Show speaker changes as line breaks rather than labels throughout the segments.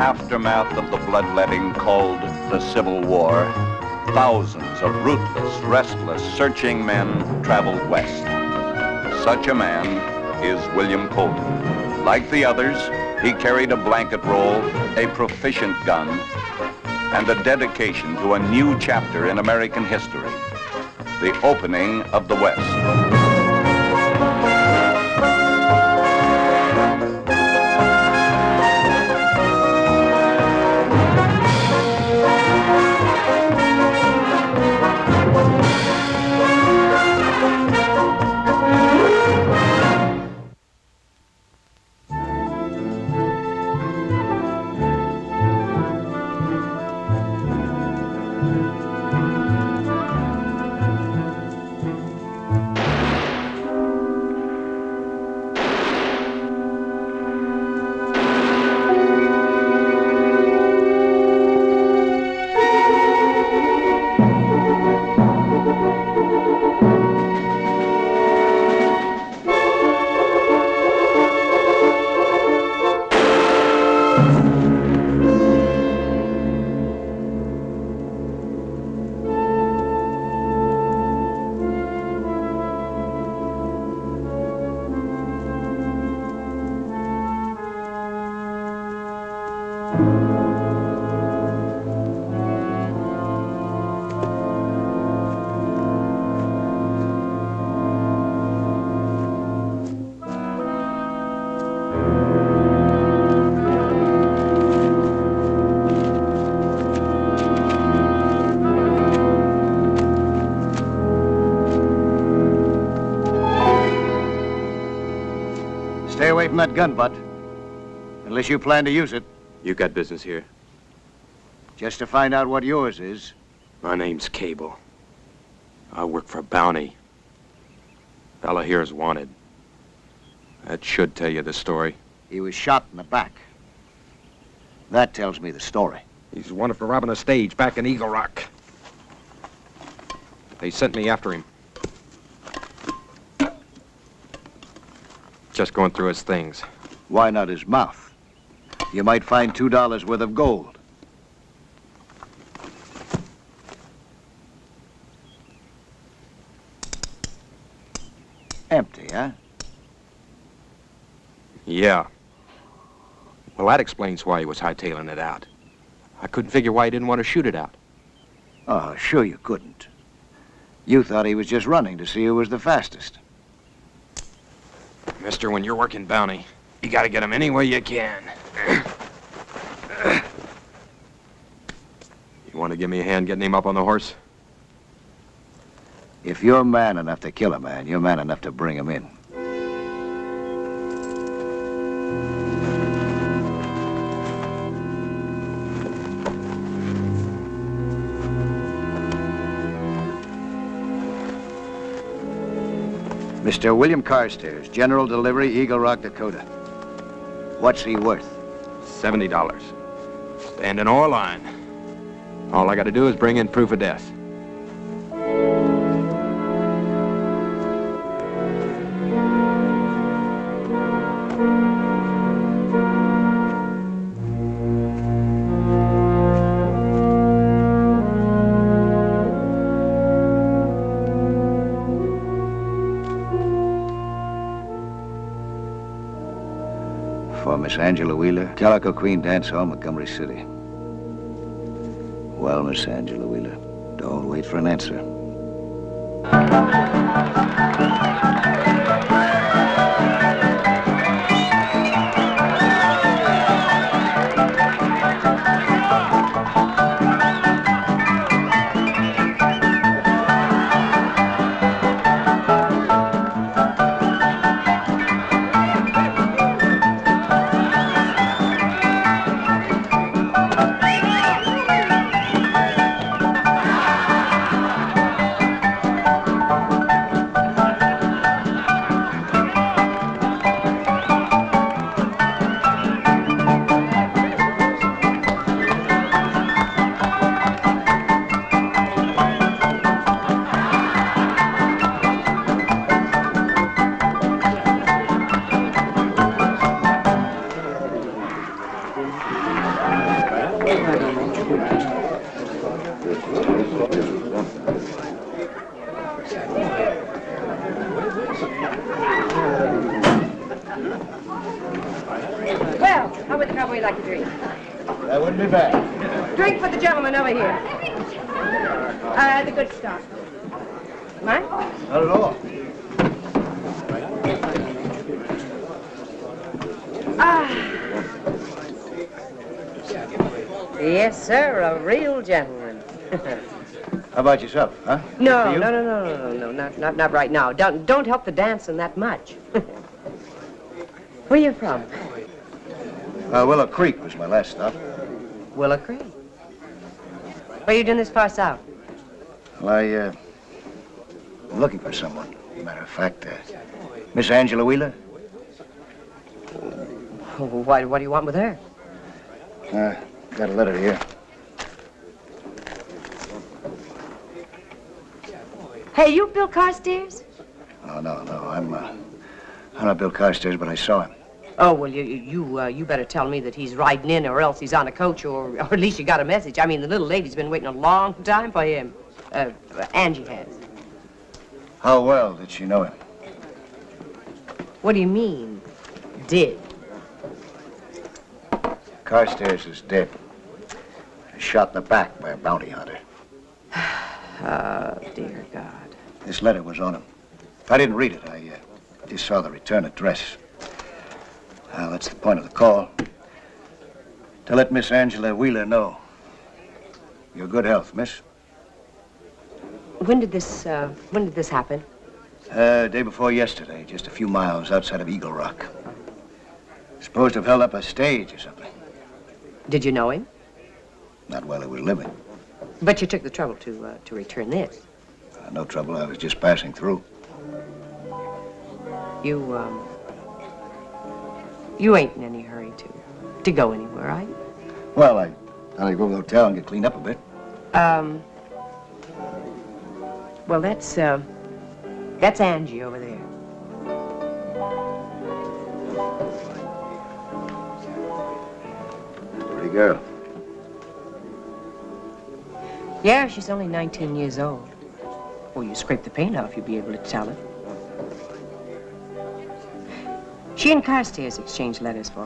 aftermath of the bloodletting called the Civil War, thousands of ruthless, restless, searching men traveled west. Such a man is William Colton. Like the others, he carried a blanket roll, a proficient gun, and a dedication to a new chapter in American history, the opening of the West.
Stay away from that gun butt. Unless you plan to use it.
You got business here?
Just to find out what yours is.
My name's Cable. I work for Bounty. Fella here is wanted. That should tell you the story.
He was shot in the back. That tells me the story.
He's wanted for robbing a stage back in Eagle Rock. They sent me after him. Just going through his things.
Why not his mouth? You might find $2 worth of gold. Empty, huh?
Yeah. Well, that explains why he was hightailing it out. I couldn't figure why he didn't want to shoot it out.
Oh, sure you couldn't. You thought he was just running to see who was the fastest.
Mister, when you're working Bounty, you gotta get him any way you can. You want to give me a hand getting him up on the horse?
If you're man enough to kill a man, you're man enough to bring him in. Mr. William Carstairs, General Delivery, Eagle Rock, Dakota. What's he worth?
$70. Stand in our line. All I gotta do is bring in proof of death.
For Miss Angela Wheeler, Calico Queen Dance Hall, Montgomery City. Well, Miss Angela Wheeler, don't wait for an answer. be back.
Drink for the gentleman over here. The good stuff. Mine?
Not at all.
Yes, sir, a real gentleman.
How about yourself, huh?
No, not right now. Don't help the dancing that much. Where you from?
Willow Creek was my last stop.
Willow Creek. What are you doing this far south?
Well, I'm looking for someone. Matter of fact, Miss Angela Wheeler.
What do you want with her?
Got a letter here.
Hey, you Bill Carstairs?
Oh, no. I'm not Bill Carstairs, but I saw him.
Oh, well, you better tell me that he's riding in, or else he's on a coach, or at least you got a message. I mean, the little lady's been waiting a long time for him. Angie has.
How well did she know him?
What do you mean, did?
Carstairs is dead. Shot in the back by a bounty hunter.
Oh, dear God.
This letter was on him. I didn't read it. I just saw the return address. That's the point of the call. To let Miss Angela Wheeler know. Your good health, miss.
When did this happen?
Day before yesterday, just a few miles outside of Eagle Rock. Supposed to have held up a stage or something.
Did you know him?
Not while he was living.
But you took the trouble to return this.
No trouble, I was just passing through.
You ain't in any hurry to go anywhere, right?
Well, I thought I'd go to the hotel and get cleaned up a bit.
Well, that's Angie over there.
Pretty girl.
Yeah, she's only 19 years old. Well, you scrape the paint off, you'll be able to tell it. She and Carstairs exchanged letters for,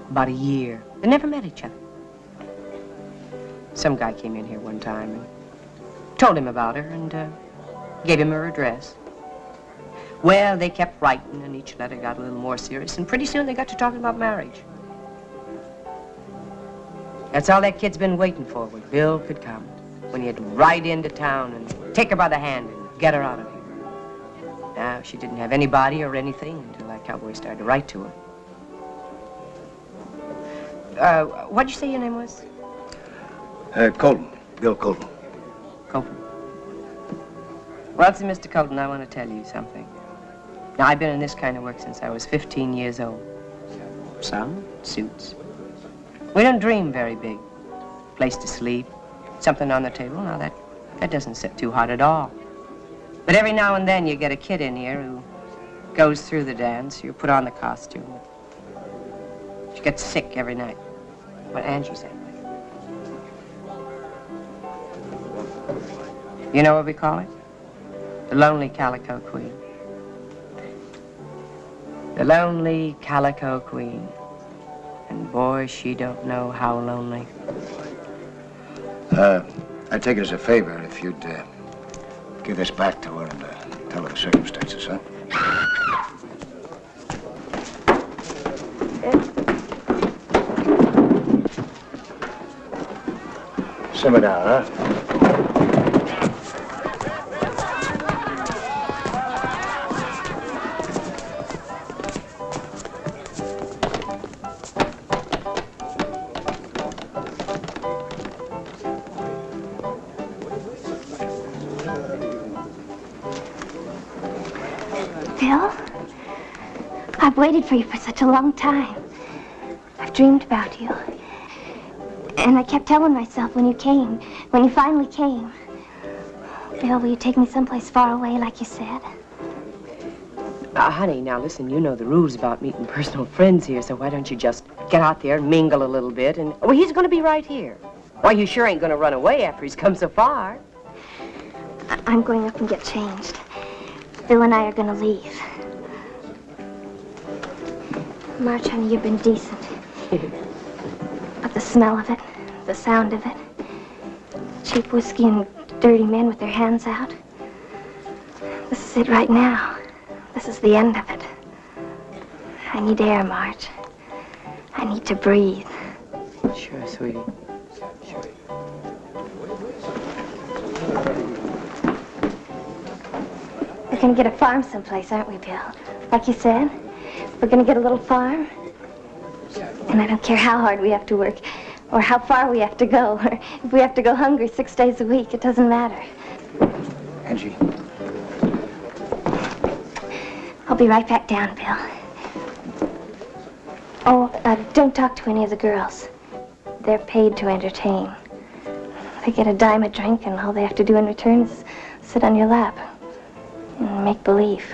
about a year. They never met each other. Some guy came in here one time and told him about her and gave him her address. Well, they kept writing, and each letter got a little more serious, and pretty soon they got to talking about marriage. That's all that kid's been waiting for, when Bill could come, when he'd ride into town and take her by the hand and get her out of here. Now, she didn't have anybody or anything until that cowboy started to write to her. What'd you say your name was?
Colton. Bill Colton.
Colton. Well, see, Mr. Colton, I want to tell you something. Now, I've been in this kind of work since I was 15 years old. Some suits. We don't dream very big. Place to sleep, something on the table. Now, that doesn't sit too hard at all. But every now and then you get a kid in here who goes through the dance. You put on the costume. She gets sick every night. What Angie said. You know what we call it? The Lonely Calico Queen. The Lonely Calico Queen. And boy, she don't know how lonely.
I'd take it as a favor if you'd give this back to her and tell her the circumstances, huh? Simmer down, huh?
Bill, I've waited for you for such a long time. I've dreamed about you. And I kept telling myself when you finally came, Bill, will you take me someplace far away like you said?
Honey, now listen, you know the rules about meeting personal friends here, so why don't you just get out there and mingle a little bit and... Well, he's going to be right here. Why, you sure ain't going to run away after he's come so far.
I'm going up and get changed. Bill and I are going to leave. March, honey, you've been decent. But the smell of it, the sound of it. Cheap whiskey and dirty men with their hands out. This is it right now. This is the end of it. I need air, Marge. I need to breathe.
Sure, sweetie. Sure.
We're gonna get a farm someplace, aren't we, Bill? Like you said, we're gonna get a little farm. And I don't care how hard we have to work, or how far we have to go, or if we have to go hungry 6 days a week, it doesn't matter.
Angie.
I'll be right back down, Bill. Oh, don't talk to any of the girls. They're paid to entertain. They get a dime a drink, and all they have to do in return is sit on your lap and make believe.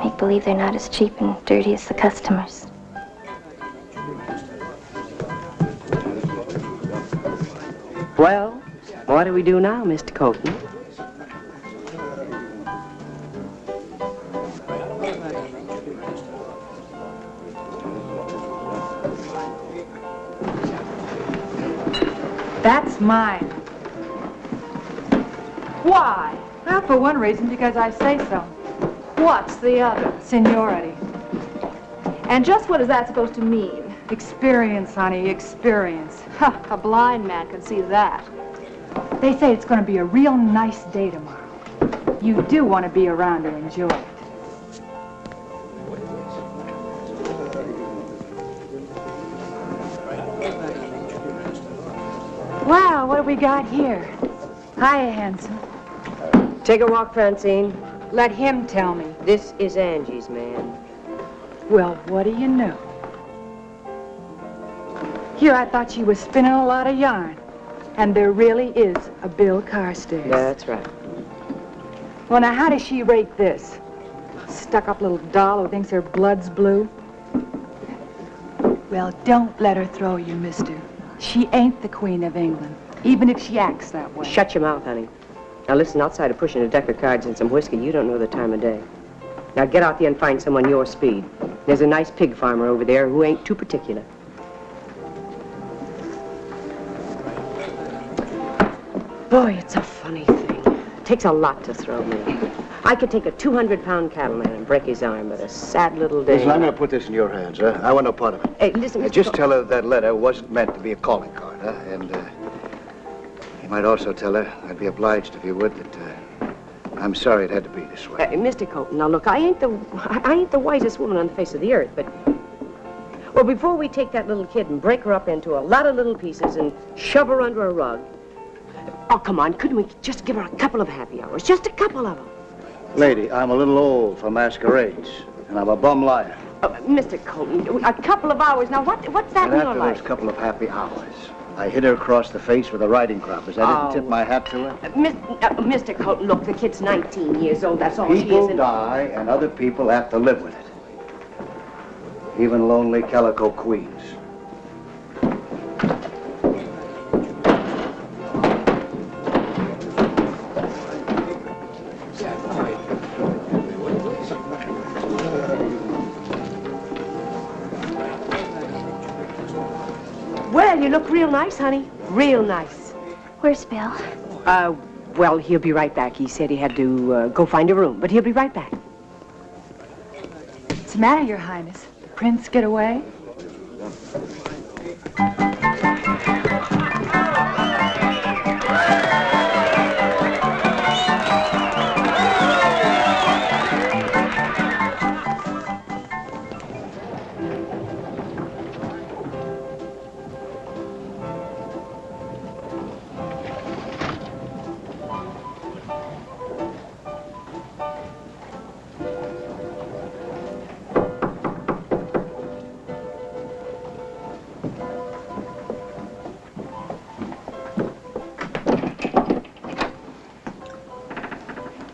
Make believe they're not as cheap and dirty as the customers.
Well, what do we do now, Mr. Colton?
That's mine. Why? Well, for one reason, because I say so. What's the other? Seniority. And just what is that supposed to mean? Experience, honey, experience. Ha, a blind man can see that. They say it's going to be a real nice day tomorrow. You do want to be around to enjoy it. Wow, what have we got here? Hiya, handsome.
Take a walk, Francine.
Let him tell me.
This is Angie's man.
Well, what do you know? Here, I thought she was spinning a lot of yarn. And there really is a Bill Carstairs.
That's right.
Well, now, how does she rate this? Stuck-up little doll who thinks her blood's blue? Well, don't let her throw you, mister. She ain't the Queen of England, even if she acts that way.
Shut your mouth, honey. Now listen, outside of pushing a deck of cards and some whiskey, you don't know the time of day. Now get out there and find someone your speed. There's a nice pig farmer over there who ain't too particular. Boy, it's a funny thing. It takes a lot to throw me. I could take a 200-pound cattleman and break his arm, but a sad little day.
Listen, I'm going to put this in your hands, huh? I want no part of it.
Hey, listen, Mr.
Just tell her that letter wasn't meant to be a calling card, huh? And you might also tell her, I'd be obliged if you would, that I'm sorry it had to be this way.
Mr. Colton, now look, I ain't the wisest woman on the face of the earth, but... Well, before we take that little kid and break her up into a lot of little pieces and shove her under a rug... Oh, come on, couldn't we just give her a couple of happy hours? Just a couple of them.
Lady, I'm a little old for masquerades, and I'm a bum liar.
Mr. Colton, a couple of hours. Now, what's that
And
mean
after
like?
those couple of happy hours, I hit her across the face with a riding crop. Is that it? Tip my hat to her?
Mr. Colton, look, the kid's 19 years old. That's all she is.
People die, and other people have to live with it. Even lonely calico queens.
Well, you look real nice, honey. Real nice.
Where's Bill?
Well, he'll be right back. He said he had to go find a room, but he'll be right back.
What's the matter, Your Highness? The prince get away?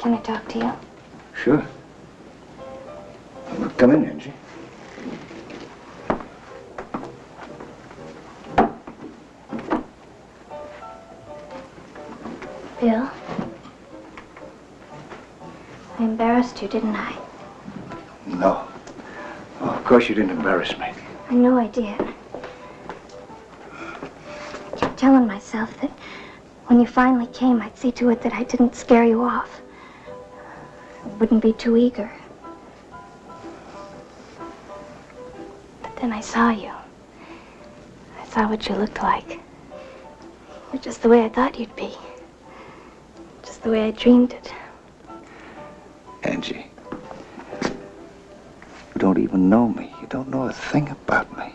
Can I talk to you?
Sure. Well, come in, Angie.
Bill? I embarrassed you, didn't I?
No. Oh, of course you didn't embarrass me.
I know I did. myself that when you finally came, I'd see to it that I didn't scare you off. I wouldn't be too eager. But then I saw you. I saw what you looked like. You're just the way I thought you'd be. Just the way I dreamed it.
Angie, you don't even know me. You don't know a thing about me.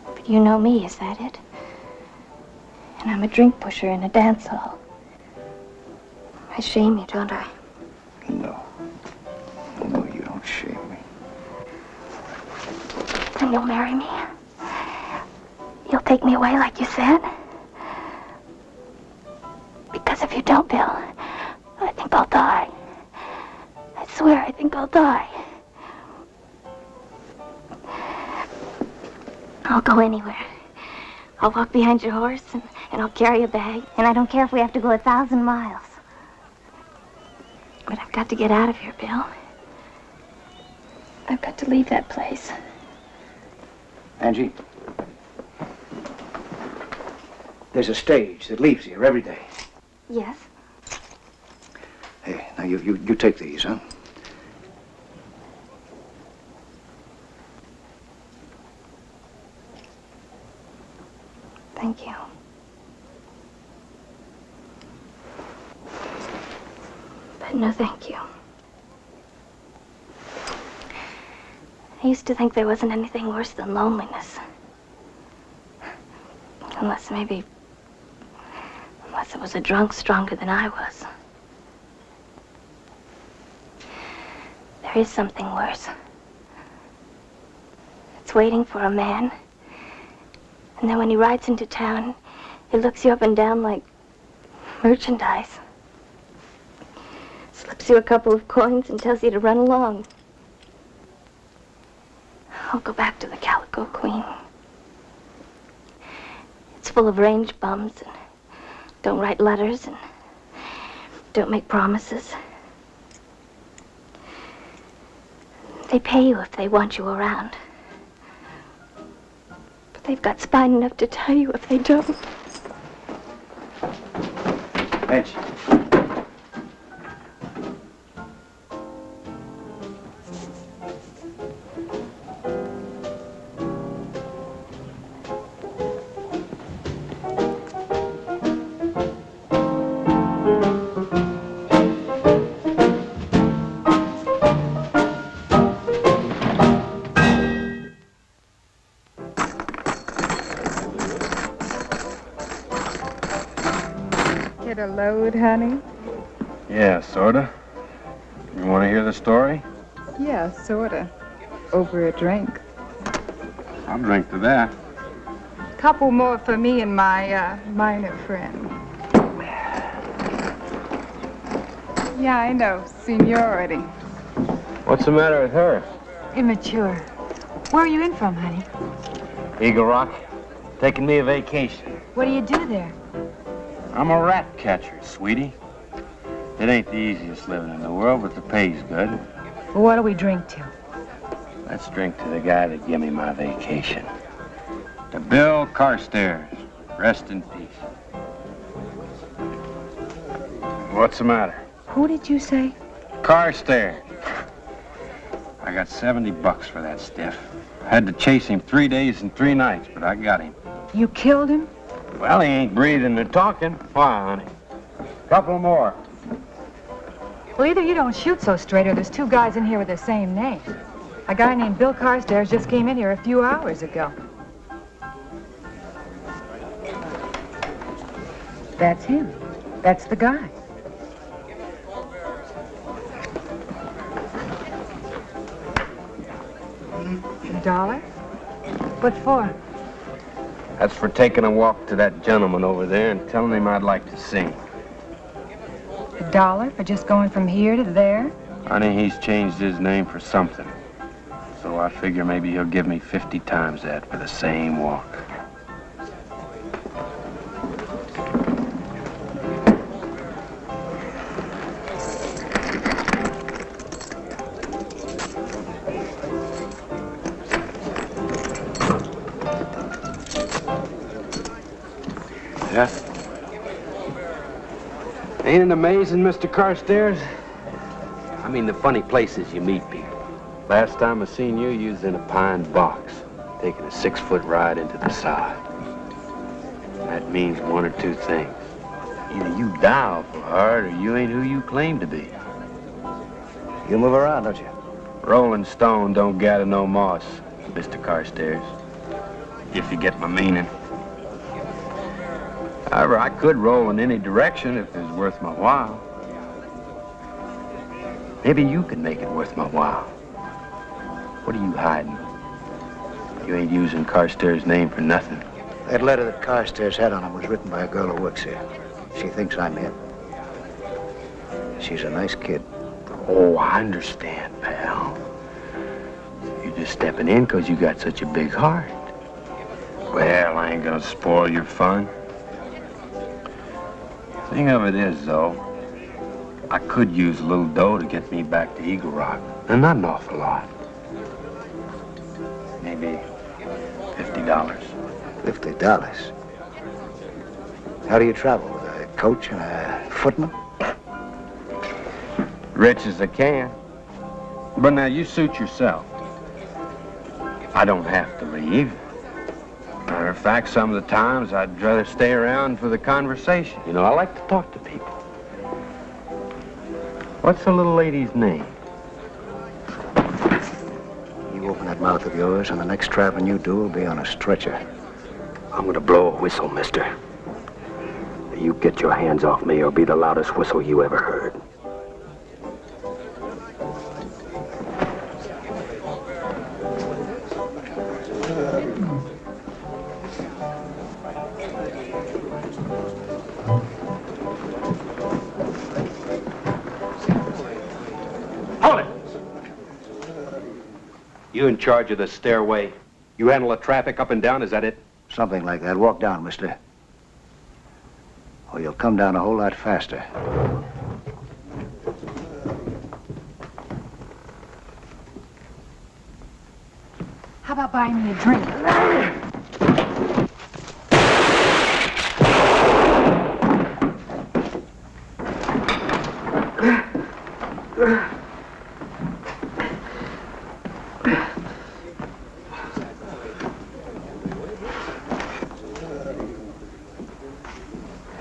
But you know me, is that it? And I'm a drink pusher in a dance hall. I shame you, don't I?
No. No, you don't shame me.
And you'll marry me? You'll take me away like you said? Because if you don't, Bill, I think I'll die. I swear I think I'll die. I'll go anywhere. I'll walk behind your horse and I'll carry a bag. And I don't care if we have to go 1,000 miles. But I've got to get out of here, Bill. I've got to leave that place.
Angie, there's a stage that leaves here every day.
Yes?
Hey, now you take these, huh?
Thank you. But no, thank you. I used to think there wasn't anything worse than loneliness. Unless it was a drunk stronger than I was. There is something worse. It's waiting for a man. And then when he rides into town, he looks you up and down like merchandise. Slips you a couple of coins and tells you to run along. I'll go back to the Calico Queen. It's full of range bums and don't write letters and don't make promises. They pay you if they want you around. But they've got spine enough to tell you if they don't.
Angie.
Get a load, honey?
Yeah, sorta. You want to hear the story?
Yeah, sorta. Over a drink.
I'll drink to that.
Couple more for me and my minor friend. Yeah, I know. Seniority.
What's the matter with her?
Immature. Where are you in from, honey?
Eagle Rock. Taking me a vacation.
What do you do there?
I'm a rat catcher, sweetie. It ain't the easiest living in the world, but the pay's good.
Well, what do we drink to?
Let's drink to the guy that gave me my vacation. To Bill Carstairs. Rest in peace. What's the matter?
Who did you say?
Carstairs. I got $70 for that stiff. Had to chase him 3 days and 3 nights, but I got him.
You killed him?
Well, he ain't breathing or talking. Why, honey? Couple more.
Well, either you don't shoot so straight or there's 2 guys in here with the same name. A guy named Bill Carstairs just came in here a few hours ago. That's him. That's the guy. $1? What for?
That's for taking a walk to that gentleman over there and telling him I'd like to sing.
$1 for just going from here to there?
Honey, he's changed his name for something. So I figure maybe he'll give me 50 times that for the same walk. Ain't it amazing, Mr. Carstairs? I mean, the funny places you meet people. Last time I seen you, you was in a pine box, taking a 6-foot ride into the side. That means one or two things. Either you die awful hard, or you ain't who you claim to be.
You move around, don't you?
Rolling stone don't gather no moss, Mr. Carstairs. If you get my meaning. However, I could roll in any direction if it was worth my while. Maybe you can make it worth my while. What are you hiding? You ain't using Carstairs' name for nothing.
That letter that Carstairs had on him was written by a girl who works here. She thinks I'm him. She's a nice kid.
Oh, I understand, pal. You're just stepping in because you got such a big heart. Well, I ain't gonna spoil your fun. Thing of it is, though, I could use a little dough to get me back to Eagle Rock. And not an awful lot. Maybe $50.
$50? How do you travel? With a coach and a footman?
Rich as I can. But now you suit yourself. I don't have to leave. Matter of fact, some of the times I'd rather stay around for the conversation. You know, I like to talk to people. What's the little lady's name?
You open that mouth of yours, and the next traveling you do will be on a stretcher.
I'm gonna blow a whistle, mister. You get your hands off me or it'll be the loudest whistle you ever heard. Hold it! You in charge of the stairway? You handle the traffic up and down, is that it?
Something like that. Walk down, mister. Or you'll come down a whole lot faster.
How about buying me a drink?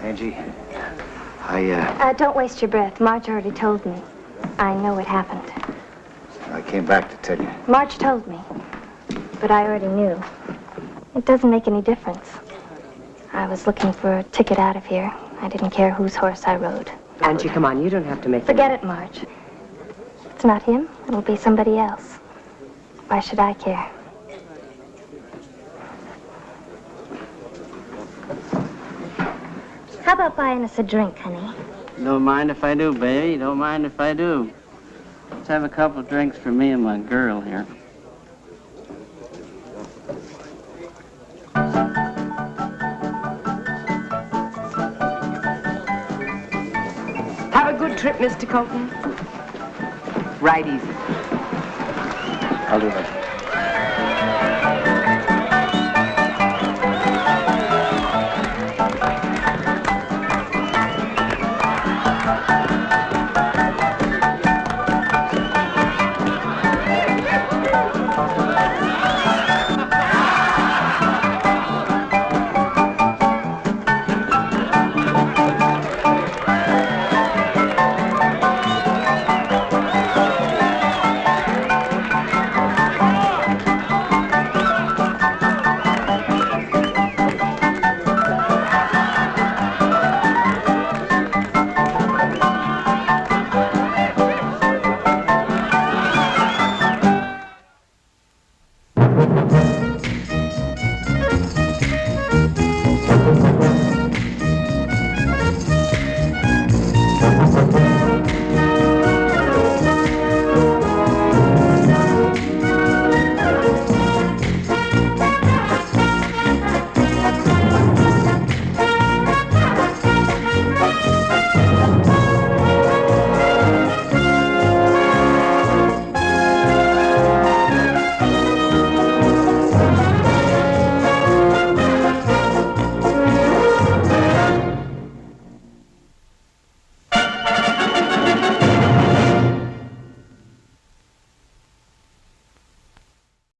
Angie,
Don't waste your breath. Marge already told me. I know what happened.
I came back to tell you.
Marge told me, but I already knew. It doesn't make any difference. I was looking for a ticket out of here. I didn't care whose horse I rode.
Angie, come on, you don't have to make
Forget it, Marge. It's not him. It'll be somebody else. Why should I care? How about buying us a drink, honey?
Don't mind if I do, baby. Don't mind if I do. Let's have a couple drinks for me and my girl here.
Have a good trip, Mr. Colton. Ride easy.
I'll do that.